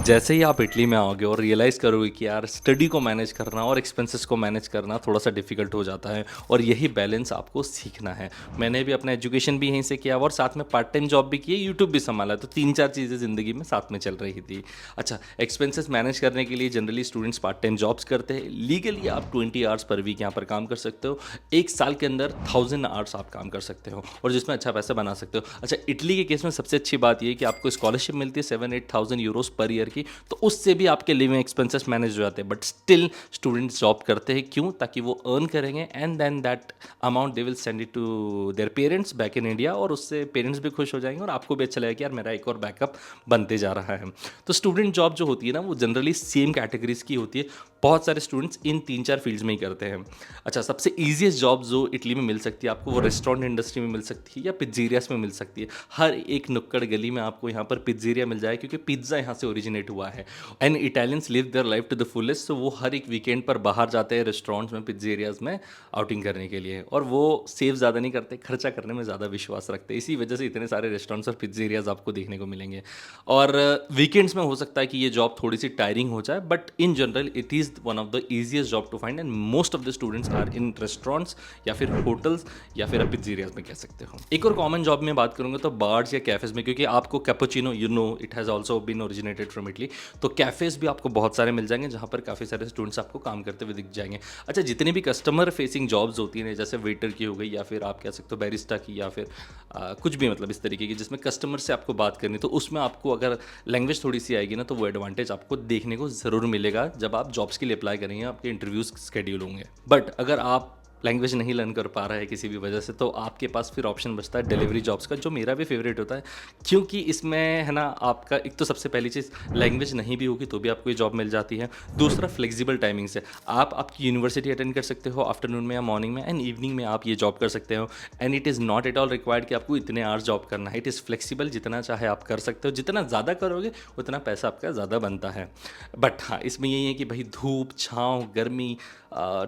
जैसे ही आप इटली में आओगे और रियलाइज़ करोगे कि यार स्टडी को मैनेज करना और एक्सपेंसेस को मैनेज करना थोड़ा सा डिफिकल्ट हो जाता है और यही बैलेंस आपको सीखना है। मैंने भी अपना एजुकेशन भी यहीं से किया और साथ में पार्ट टाइम जॉब भी की है, यूट्यूब भी संभाला, तो 3-4 चीज़ें ज़िंदगी में साथ में चल रही थी। अच्छा, एक्सपेंसेस मैनेज करने के लिए generally students part time jobs करते हैं। लीगली आप 20 आवर्स पर वीक यहाँ पर काम कर सकते हो। एक साल के अंदर 1000 आवर्स आप काम कर सकते हो और जिसमें अच्छा पैसा बना सकते हो। अच्छा, इटली के केस में सबसे अच्छी बात ये है कि आपको स्कॉलरशिप मिलती है 7-8 थाउजेंड यूरोज पर ईयर की, तो उससे भी आपके लिविंग एक्सपेंसेस मैनेज हो जाते हैं। बट स्टिल स्टूडेंट्स जॉब करते हैं, क्यों? ताकि वो अर्न करेंगे and then that amount they will send it to their parents back in India, और उससे पेरेंट्स भी खुश हो जाएंगे और आपको भी अच्छा लगेगा कि यार मेरा एक और बैकअप बनते जा रहा है। तो स्टूडेंट जॉब जो होती है ना, वो जनरली सेम कैटेगरीज की होती है। बहुत सारे स्टूडेंट्स इन 3-4 फील्ड्स में ही करते हैं। अच्छा, सबसे ईजिएस्ट जॉब जो इटली में मिल सकती है आपको, वो रेस्टोरेंट इंडस्ट्री में मिल सकती है या पिज्जेरियास में मिल सकती है। हर एक नुक्कड़ गली में आपको यहाँ पर पिज्जेरिया मिल जाए, क्योंकि पिज्ज़ा यहाँ से ओरिजिनेट हुआ है and Italians live their life to the fullest. तो वो हर एक वीकेंड पर बाहर जाते हैं रेस्टोरेंट्स में, पिज्जेरियाज में आउटिंग करने के लिए, और वो सेव ज़्यादा नहीं करते, खर्चा करने में ज़्यादा विश्वास रखते हैं। इसी वजह से इतने सारे रेस्टोरेंट्स और पिज्जेरियाज आपको देखने को मिलेंगे। और वीकेंड्स में हो सकता है कि ये जॉब थोड़ी सी टायरिंग हो जाए, but in general it is one of the easiest job to find and most of the students are in restaurants या फिर होटल्स या फिर आप पिज्जेरियाज में कह सकते हो। एक और कॉमन जॉब में बात करूंगा तो बार्स या कैफेज में, क्योंकि आपको cappuccino you know it has also been originated from Italy, तो कैफेज भी आपको बहुत सारे मिल जाएंगे जहाँ पर काफ़ी सारे स्टूडेंट्स आपको काम करते हुए दिख जाएंगे। अच्छा, जितनी भी कस्टमर फेसिंग जॉब्स होती हैं, जैसे वेटर की हो गई या फिर आप कह सकते हो बैरिस्टा की या फिर कुछ भी, मतलब इस तरीके की जिसमें कस्टमर से आपको बात करनी, तो उसमें आपको अगर लैंग्वेज थोड़ी सी आएगी ना, तो वो एडवांटेज आपको देखने को ज़रूर मिलेगा जब आप जॉब्स के लिए अप्लाई करेंगे, आपके इंटरव्यूज़ स्केड्यूल होंगे। बट अगर आप लैंग्वेज नहीं लर्न कर पा रहा है किसी भी वजह से, तो आपके पास फिर ऑप्शन बचता है डिलीवरी जॉब्स का, जो मेरा भी फेवरेट होता है, क्योंकि इसमें है ना आपका एक तो सबसे पहली चीज़, लैंग्वेज नहीं भी होगी तो भी आपको ये जॉब मिल जाती है। दूसरा, फ्लेक्सिबल टाइमिंग्स है। आप आपकी यूनिवर्सिटी अटेंड कर सकते हो आफ्टरनून में या मॉर्निंग में, एंड इवनिंग में आप ये जॉब कर सकते हो। And it is not at all required कि आपको इतने आवर्स जॉब करना है। इट इज़ फ्लेक्सिबल, जितना चाहे आप कर सकते हो, जितना ज़्यादा करोगे उतना पैसा आपका ज़्यादा बनता है। बट हाँ, इसमें यही है कि भाई धूप छाँव गर्मी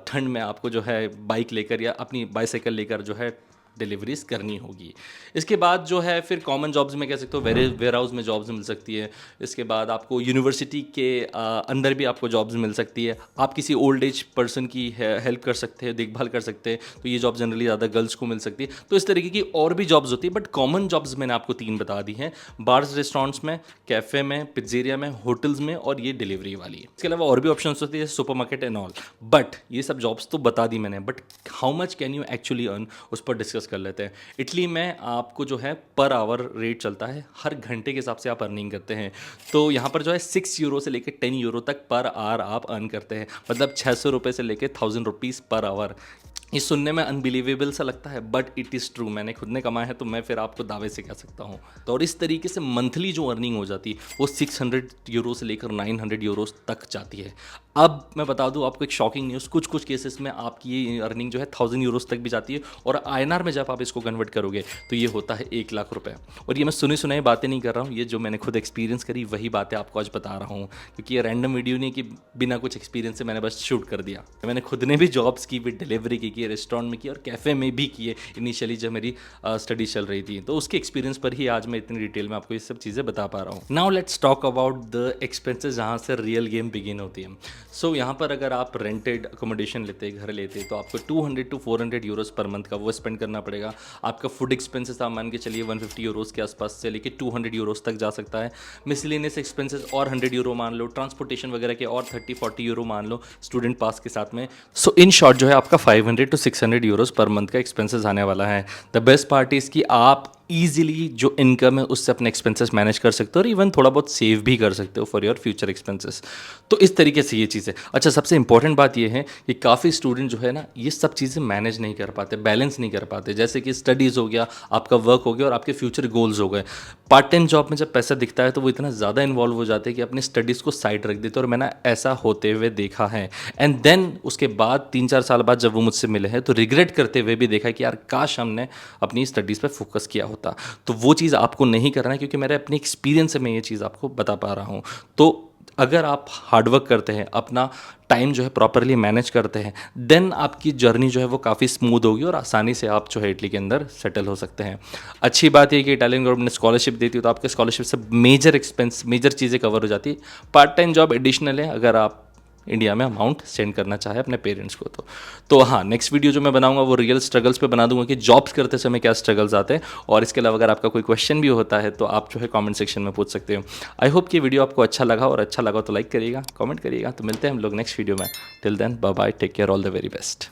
ठंड में आपको जो है बाइक लेकर या अपनी बाइसाइकिल लेकर जो है डिलीवरीज करनी होगी। इसके बाद जो है फिर कॉमन जॉब्स में कह सकते हो वेयर हाउस में जॉब्स मिल सकती है। इसके बाद आपको यूनिवर्सिटी के अंदर भी आपको जॉब्स मिल सकती है। आप किसी ओल्ड एज पर्सन की हेल्प कर सकते हैं, देखभाल कर सकते हैं, तो ये जॉब जनरली ज़्यादा गर्ल्स को मिल सकती है। तो इस तरीके की और भी जॉब्स होती है, बट कॉमन जॉब्स मैंने आपको 3 बता दी हैं, बार्स रेस्टोरेंट्स में, कैफ़े में, पिज्जेरिया में, होटल्स में, और ये डिलीवरी वाली। इसके अलावा और भी ऑप्शन होती है, super market and all. But ये सब जॉब्स तो बता दी मैंने, but how much can you actually earn, उस पर डिस्कस कर लेते हैं। इटली में आपको जो है पर आवर रेट चलता है, हर घंटे के हिसाब से आप अर्निंग करते हैं। तो यहाँ पर जो है 6 यूरो से लेकर 10 यूरो तक पर आवर आप अर्न करते हैं, मतलब 600 रुपये से लेकर 1000 रुपीज़ पर आवर। ये सुनने में अनबिलीवेबल सा लगता है, बट इट इज़ ट्रू। मैंने खुद ने कमाया है, तो मैं फिर आपको दावे से कह सकता हूँ। तो और इस तरीके से मंथली जो अर्निंग हो जाती है वो 600 यूरो से लेकर 900 यूरोस तक जाती है। अब मैं बता दूं आपको एक शॉकिंग न्यूज़, कुछ कुछ केसेस में आपकी ये अर्निंग जो है 1000 यूरोस तक भी जाती है, और आईएनआर में जब आप इसको कन्वर्ट करोगे तो ये होता है 1 लाख रुपए। और ये मैं सुनी सुनाई बातें नहीं कर रहा हूँ, ये जो मैंने खुद एक्सपीरियंस करी वही बातें आपको आज बता रहा हूँ, क्योंकि ये रैंडम वीडियो नहीं कि बिना कुछ एक्सपीरियंस से मैंने बस शूट कर दिया। मैंने खुद ने भी जॉब्स की, भी डिलीवरी की, रेस्टोरेंट में की, और कैफ़े में भी किए इनिशियली जब मेरी स्टडी चल रही थी। तो उसके एक्सपीरियंस पर ही आज मैं इतनी डिटेल में आपको ये सब चीज़ें बता पा रहा हूँ। Now let's talk about the expenses, जहाँ से रियल गेम बिगिन होती है। सो यहाँ पर अगर आप रेंटेड अकोमोडेशन लेते, घर लेते, तो आपको 200 to 400 यूरोस पर मंथ का वो स्पेंड करना पड़ेगा। आपका फूड एक्सपेंसेस आप मान के चलिए 150 यूरोस के आसपास से लेके 200 यूरोस तक जा सकता है। मिसलेनियस एक्सपेंसेस और 100 यूरो मान लो, ट्रांसपोर्टेशन वगैरह के और 30-40 यूरो मान लो स्टूडेंट पास के साथ में। सो इन शॉर्ट जो है आपका 500 to 600 यूरोस पर मंथ का एक्सपेंसेस आने वाला है। द बेस्ट पार्ट इज़ कि आप ईजिली जो इनकम है उससे अपने एक्सपेंसेस मैनेज कर सकते हो, और इवन थोड़ा बहुत सेव भी कर सकते हो फॉर योर फ्यूचर एक्सपेंसेस। तो इस तरीके से ये चीज़ है। अच्छा, सबसे इंपॉर्टेंट बात ये है कि काफ़ी स्टूडेंट जो है ना, ये सब चीज़ें मैनेज नहीं कर पाते, बैलेंस नहीं कर पाते। जैसे कि स्टडीज़ हो गया, आपका वर्क हो गया, और आपके फ्यूचर गोल्स हो गए। पार्ट टाइम जॉब में जब पैसा दिखता है तो वो इतना ज़्यादा इन्वॉल्व हो जाते हैं कि अपनी स्टडीज़ को साइड रख देते हैं, और मैंने ऐसा होते हुए देखा है। एंड देन उसके बाद 3-4 साल बाद जब वो मुझसे मिले हैं तो रिग्रेट करते हुए भी देखा कि यार काश हमने अपनी स्टडीज़ पे फोकस किया होता। तो वो चीज़ आपको नहीं करना है, क्योंकि मेरे अपने एक्सपीरियंस से मैं ये चीज़ आपको बता पा रहा हूँ। तो अगर आप हार्डवर्क करते हैं, अपना टाइम जो है प्रॉपरली मैनेज करते हैं, देन आपकी जर्नी जो है वो काफ़ी स्मूथ होगी और आसानी से आप जो है इटली के अंदर सेटल हो सकते हैं। अच्छी बात ये कि इटालियन गवर्नमेंट स्कॉलरशिप देती है, तो आपके स्कॉलरशिप से मेजर एक्सपेंस, मेजर चीज़ें कवर हो जाती है। पार्ट टाइम जॉब एडिशनल है अगर आप इंडिया में अमाउंट सेंड करना चाहे अपने पेरेंट्स को। तो हाँ, नेक्स्ट वीडियो जो मैं बनाऊंगा वो रियल स्ट्रगल्स पे बना दूंगा कि जॉब्स करते समय क्या स्ट्रगल्स आते हैं। और इसके अलावा अगर आपका कोई क्वेश्चन भी होता है तो आप जो है कमेंट सेक्शन में पूछ सकते हो। आई होप कि वीडियो आपको अच्छा लगा, और अच्छा लगा तो लाइक करिएगा, कमेंट करिएगा। तो मिलते हैं हम लोग नेक्स्ट वीडियो में। Till then bye bye, take care, all the very best.